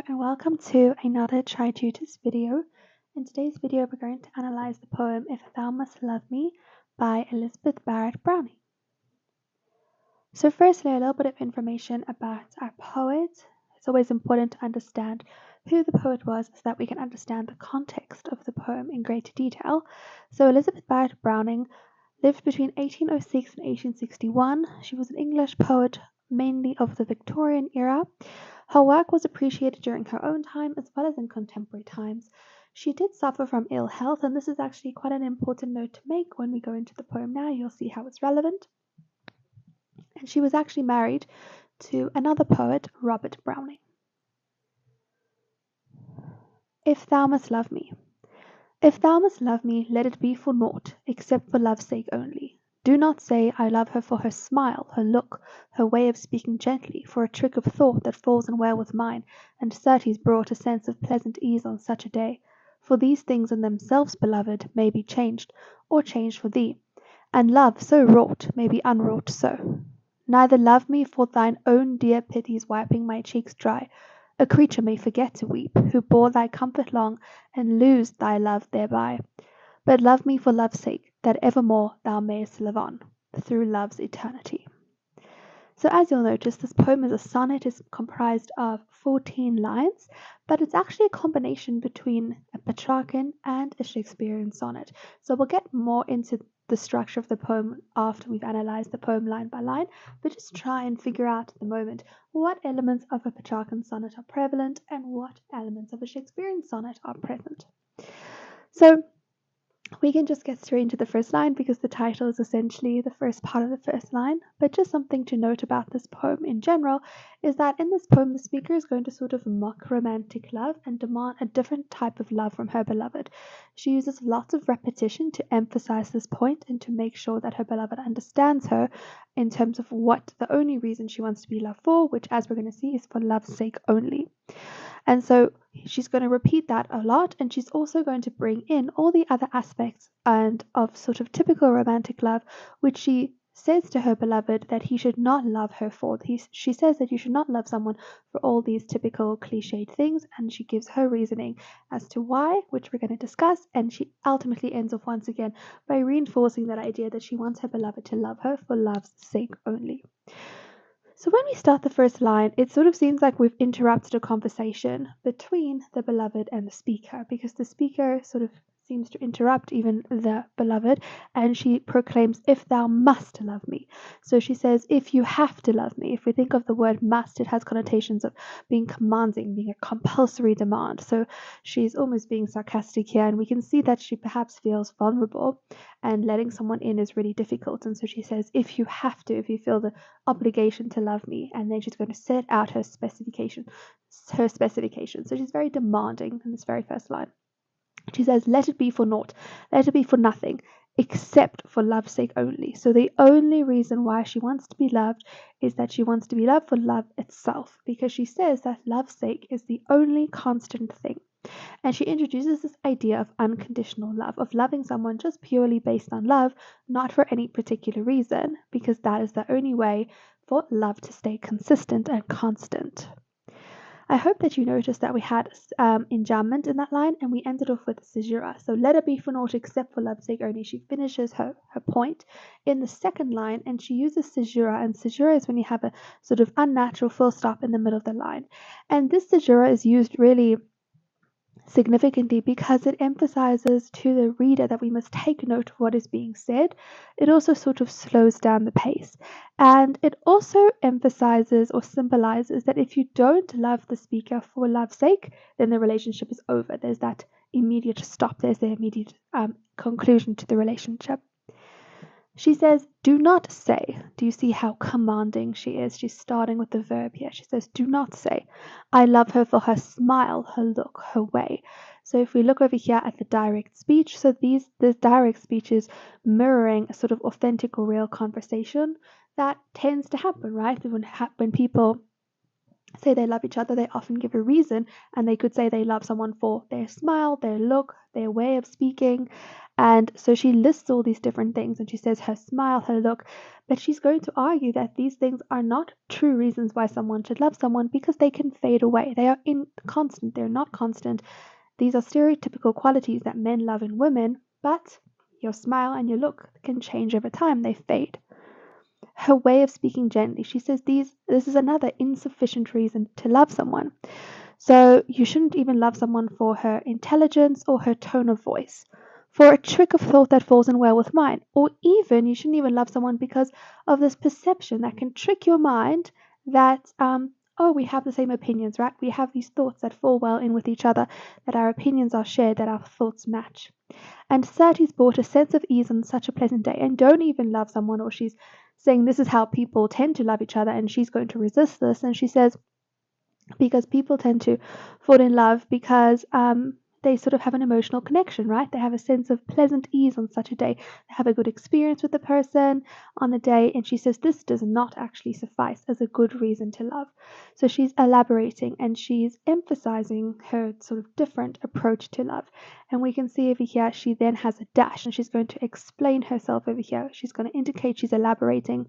and welcome to another Tri-tutors video. In today's video we're going to analyze the poem If Thou Must Love Me by Elizabeth Barrett Browning. So firstly, a little bit of information about our poet. It's always important to understand who the poet was so that we can understand the context of the poem in greater detail. So Elizabeth Barrett Browning lived between 1806 and 1861. She was an English poet mainly of the Victorian era. Her work was appreciated during her own time as well as in contemporary times. She did suffer from ill health, and this is actually quite an important note to make when we go into the poem now. You'll see how it's relevant. And she was actually married to another poet, Robert Browning. If Thou Must Love Me. If thou must love me, let it be for naught, except for love's sake only. Do not say, I love her for her smile, her look, her way of speaking gently, for a trick of thought that falls in well with mine, and certes brought a sense of pleasant ease on such a day. For these things in themselves, beloved, may be changed, or changed for thee, and love so wrought may be unwrought so. Neither love me for thine own dear pities wiping my cheeks dry. A creature may forget to weep, who bore thy comfort long, and lose thy love thereby. But love me for love's sake, that evermore thou mayest live on, through love's eternity. So as you'll notice, this poem is a sonnet. It's comprised of 14 lines, but it's actually a combination between a Petrarchan and a Shakespearean sonnet. So we'll get more into the structure of the poem after we've analyzed the poem line by line, but just try and figure out at the moment what elements of a Petrarchan sonnet are prevalent and what elements of a Shakespearean sonnet are present. So we can just get straight into the first line because the title is essentially the first part of the first line. But just something to note about this poem in general is that in this poem, the speaker is going to sort of mock romantic love and demand a different type of love from her beloved. She uses lots of repetition to emphasize this point and to make sure that her beloved understands her in terms of what the only reason she wants to be loved for, which, as we're going to see, is for love's sake only. And so she's going to repeat that a lot, and she's also going to bring in all the other aspects and of sort of typical romantic love, which she says to her beloved that he should not love her for. She says that you should not love someone for all these typical cliched things, and she gives her reasoning as to why, which we're going to discuss, and she ultimately ends off once again by reinforcing that idea that she wants her beloved to love her for love's sake only. So when we start the first line, it sort of seems like we've interrupted a conversation between the beloved and the speaker, because the speaker sort of seems to interrupt even the beloved, and she proclaims, if thou must love me. So she says, if you have to love me. If we think of the word must, it has connotations of being commanding, being a compulsory demand. So she's almost being sarcastic here, and we can see that she perhaps feels vulnerable, and letting someone in is really difficult. And so she says, if you have to, if you feel the obligation to love me, and then she's going to set out her specification. So she's very demanding in this very first line. She says, let it be for naught, let it be for nothing, except for love's sake only. So the only reason why she wants to be loved is that she wants to be loved for love itself, because she says that love's sake is the only constant thing. And she introduces this idea of unconditional love, of loving someone just purely based on love, not for any particular reason, because that is the only way for love to stay consistent and constant. I hope that you noticed that we had enjambment in that line, and we ended off with caesura. So let it be for naught except for love's sake only. She finishes her point in the second line, and she uses caesura, and caesura is when you have a sort of unnatural full stop in the middle of the line. And this caesura is used really significantly because it emphasizes to the reader that we must take note of what is being said. It also sort of slows down the pace, and it also emphasizes or symbolizes that if you don't love the speaker for love's sake, then the relationship is over. There's that immediate stop, there's the immediate conclusion to the relationship. She says, do not say. Do you see how commanding she is? She's starting with the verb here. She says, do not say, I love her for her smile, her look, her way. So if we look over here at the direct speech, so this direct speech is mirroring a sort of authentic or real conversation that tends to happen, right? When people say they love each other, they often give a reason, and they could say they love someone for their smile, their look, their way of speaking. And so she lists all these different things and she says her smile, her look, but she's going to argue that these things are not true reasons why someone should love someone because they can fade away. They are inconstant, they're not constant. These are stereotypical qualities that men love in women, but your smile and your look can change over time, they fade. Her way of speaking gently, she says this is another insufficient reason to love someone. So you shouldn't even love someone for her intelligence or her tone of voice, for a trick of thought that falls in well with mine, or even you shouldn't even love someone because of this perception that can trick your mind that oh, we have the same opinions, right? We have these thoughts that fall well in with each other, that our opinions are shared, that our thoughts match. And Satie's brought a sense of ease on such a pleasant day, and don't even love someone, or she's saying this is how people tend to love each other, and she's going to resist this, and she says because people tend to fall in love because they sort of have an emotional connection, right? They have a sense of pleasant ease on such a day. They have a good experience with the person on the day, and she says this does not actually suffice as a good reason to love. So she's elaborating and she's emphasizing her sort of different approach to love. And we can see over here she then has a dash and she's going to explain herself over here. She's going to indicate she's elaborating,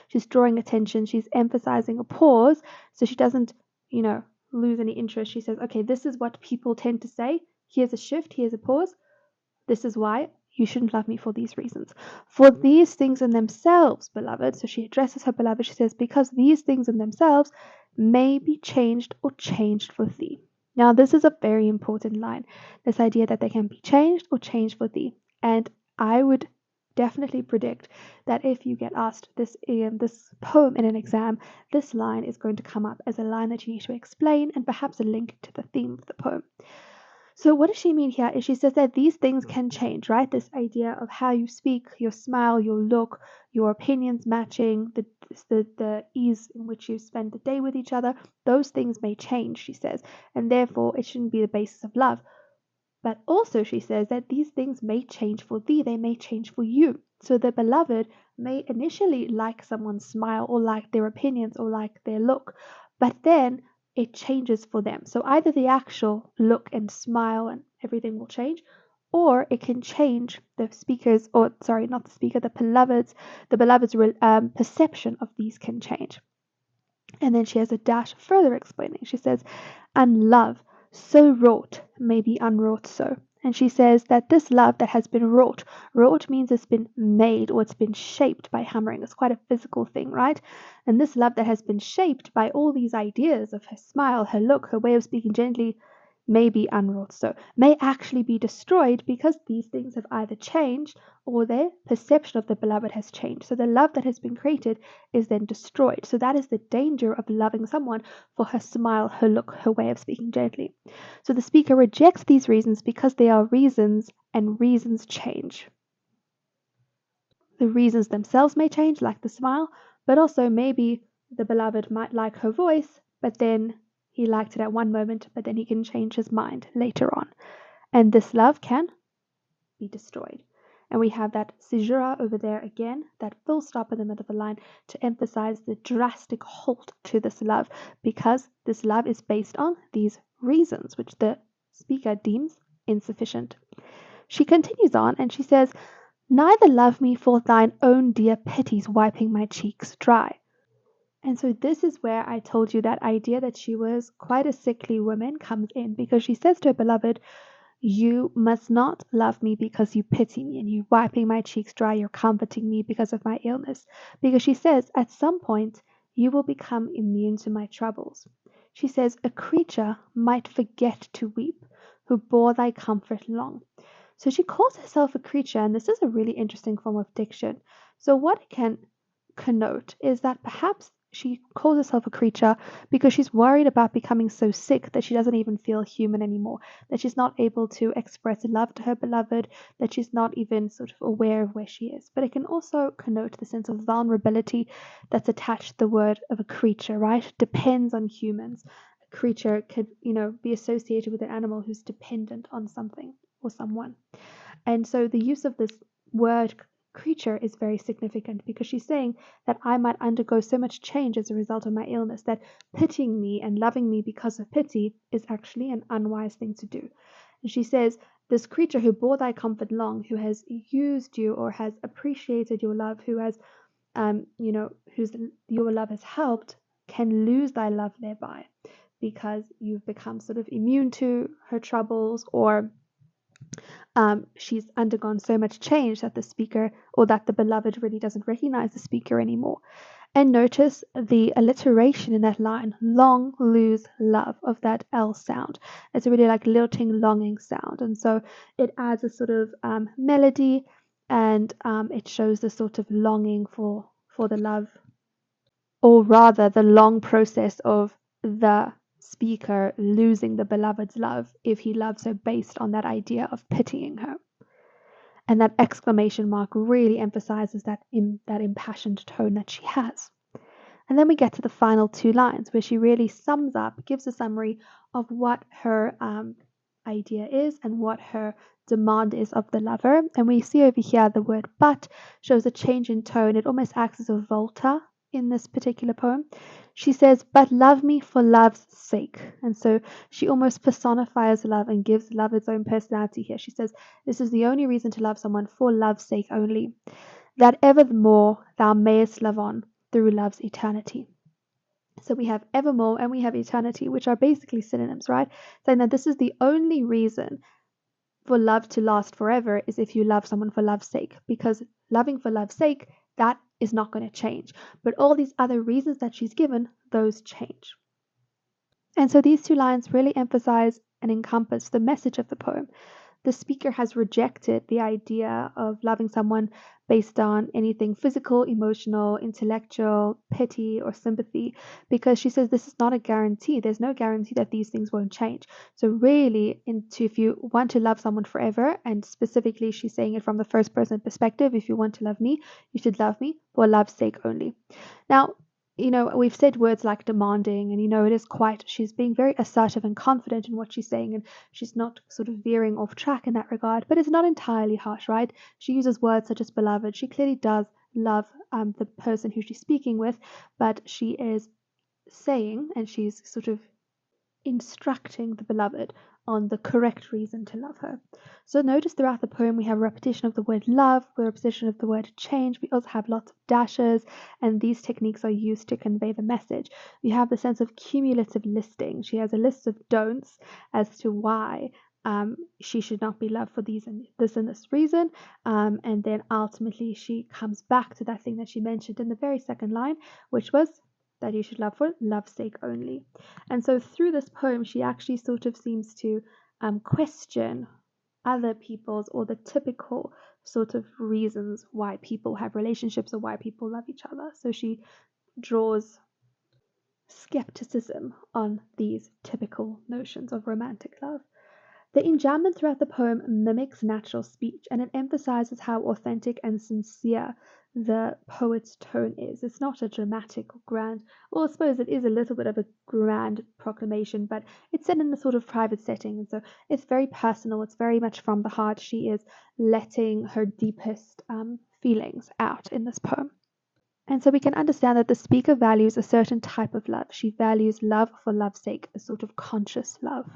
she's drawing attention, she's emphasizing a pause so she doesn't lose any interest. She says, okay, this is what people tend to say. Here's a shift, here's a pause. This is why you shouldn't love me for these reasons. For these things in themselves, beloved, so she addresses her beloved, she says, because these things in themselves may be changed or changed for thee. Now, this is a very important line, this idea that they can be changed or changed for thee. And I would definitely predict that if you get asked this poem in an exam, this line is going to come up as a line that you need to explain and perhaps a link to the theme of the poem. So what does she mean here is she says that these things can change, right? This idea of how you speak, your smile, your look, your opinions matching, the ease in which you spend the day with each other, those things may change, she says, and therefore it shouldn't be the basis of love. But also she says that these things may change for thee, they may change for you. So the beloved may initially like someone's smile or like their opinions or like their look, but then it changes for them. So either the actual look and smile and everything will change, or it can change the speaker's, or sorry, not the speaker, the beloved's perception of these can change. And then she has a dash further explaining. She says, and love so wrought may be unwrought so. And she says that this love that has been wrought means it's been made or it's been shaped by hammering. It's quite a physical thing, right? And this love that has been shaped by all these ideas of her smile, her look, her way of speaking gently, may be unwrought so, may actually be destroyed because these things have either changed or their perception of the beloved has changed. So the love that has been created is then destroyed. So that is the danger of loving someone for her smile, her look, her way of speaking gently. So the speaker rejects these reasons because they are reasons and reasons change. The reasons themselves may change, like the smile, but also maybe the beloved might like her voice, but then he liked it at one moment, but then he can change his mind later on. And this love can be destroyed. And we have that caesura over there again, that full stop in the middle of the line to emphasize the drastic halt to this love, because this love is based on these reasons, which the speaker deems insufficient. She continues on and she says, neither love me for thine own dear pities wiping my cheeks dry. And so this is where I told you that idea that she was quite a sickly woman comes in, because she says to her beloved, you must not love me because you pity me and you wiping my cheeks dry, you're comforting me because of my illness. Because she says, at some point, you will become immune to my troubles. She says, a creature might forget to weep, who bore thy comfort long. So she calls herself a creature, and this is a really interesting form of diction. So what it can connote is that perhaps she calls herself a creature because she's worried about becoming so sick that she doesn't even feel human anymore, that she's not able to express love to her beloved, that she's not even sort of aware of where she is. But it can also connote the sense of vulnerability that's attached to the word of a creature, right? Depends on humans. A creature could, be associated with an animal who's dependent on something or someone. And so the use of this word creature is very significant, because she's saying that I might undergo so much change as a result of my illness that pitying me and loving me because of pity is actually an unwise thing to do. And she says, this creature who bore thy comfort long, who has used you or has appreciated your love, who has, whose your love has helped, can lose thy love thereby, because you've become sort of immune to her troubles, or she's undergone so much change that the speaker, or that the beloved, really doesn't recognize the speaker anymore. And notice the alliteration in that line, long lose love, of that L sound. It's a really like lilting, longing sound. And so it adds a sort of melody, and it shows the sort of longing for the love, or rather the long process of the speaker losing the beloved's love, if he loves her, based on that idea of pitying her. And that exclamation mark really emphasizes that impassioned tone that she has. And then we get to the final two lines, where she really sums up, gives a summary of what her idea is and what her demand is of the lover. And we see over here the word but shows a change in tone. It almost acts as a volta in this particular poem. She says, but love me for love's sake. And so she almost personifies love and gives love its own personality here. She says, this is the only reason to love someone, for love's sake only, that evermore thou mayest love on through love's eternity. So we have evermore and we have eternity, which are basically synonyms, right? Saying that this is the only reason for love to last forever, is if you love someone for love's sake, because loving for love's sake, that is not going to change. But all these other reasons that she's given, those change. And so these two lines really emphasize and encompass the message of the poem. The speaker has rejected the idea of loving someone based on anything physical, emotional, intellectual, pity, or sympathy, because she says this is not a guarantee. There's no guarantee that these things won't change. So really, if you want to love someone forever, and specifically she's saying it from the first person perspective, if you want to love me, you should love me for love's sake only. Now, we've said words like demanding, and it is quite, she's being very assertive and confident in what she's saying, and she's not sort of veering off track in that regard, but it's not entirely harsh, right? She uses words such as beloved. She clearly does love the person who she's speaking with, but she is saying, and she's sort of instructing the beloved on the correct reason to love her. So notice throughout the poem we have a repetition of the word love, a repetition of the word change. We also have lots of dashes, and these techniques are used to convey the message. You have the sense of cumulative listing. She has a list of don'ts as to why she should not be loved for this and this reason, and then ultimately she comes back to that thing that she mentioned in the very second line, which was that you should love for love's sake only. And so through this poem, she actually sort of seems to question other people's, or the typical sort of reasons why people have relationships or why people love each other. So she draws skepticism on these typical notions of romantic love. The enjambment throughout the poem mimics natural speech, and it emphasizes how authentic and sincere the poet's tone is. It's not a dramatic or grand, or I suppose it is a little bit of a grand proclamation, but it's set in a sort of private setting, and so it's very personal. It's very much from the heart. She is letting her deepest feelings out in this poem. And so we can understand that the speaker values a certain type of love. She values love for love's sake, a sort of conscious love.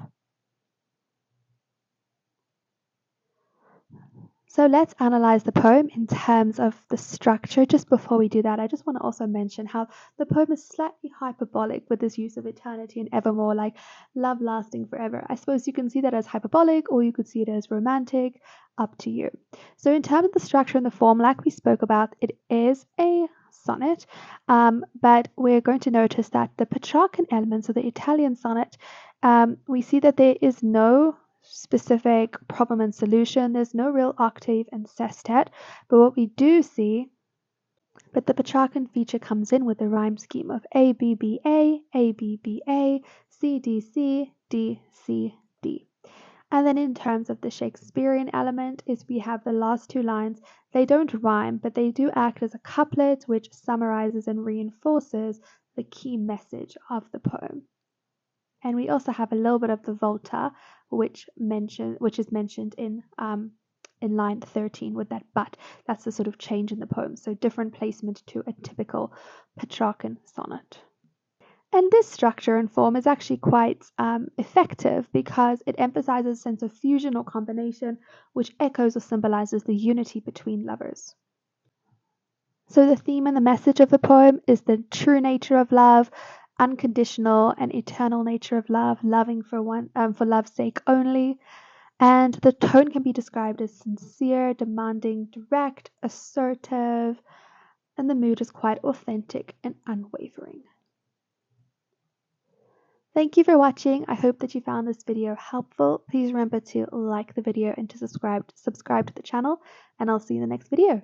So let's analyze the poem in terms of the structure. Just before we do that, I just want to also mention how the poem is slightly hyperbolic with this use of eternity and evermore, like love lasting forever. I suppose you can see that as hyperbolic, or you could see it as romantic, up to you. So in terms of the structure and the form, like we spoke about, it is a sonnet, but we're going to notice that the Petrarchan elements of the Italian sonnet, we see that there is no specific problem and solution. There's no real octave and sestet, but what we do see, but the Petrarchan feature comes in with the rhyme scheme of A B B A, A B B A, C D C, D C D. And then in terms of the Shakespearean element is we have the last two lines. They don't rhyme, but they do act as a couplet which summarizes and reinforces the key message of the poem. And we also have a little bit of the volta, which is mentioned in line 13 with that but. That's the sort of change in the poem. So different placement to a typical Petrarchan sonnet. And this structure and form is actually quite effective because it emphasizes a sense of fusion or combination, which echoes or symbolizes the unity between lovers. So the theme and the message of the poem is the true nature of love, unconditional and eternal nature of love, loving for love's sake only. And the tone can be described as sincere, demanding, direct, assertive, and the mood is quite authentic and unwavering. Thank you for watching. I hope that you found this video helpful. Please remember to like the video and to subscribe to the channel, and I'll see you in the next video.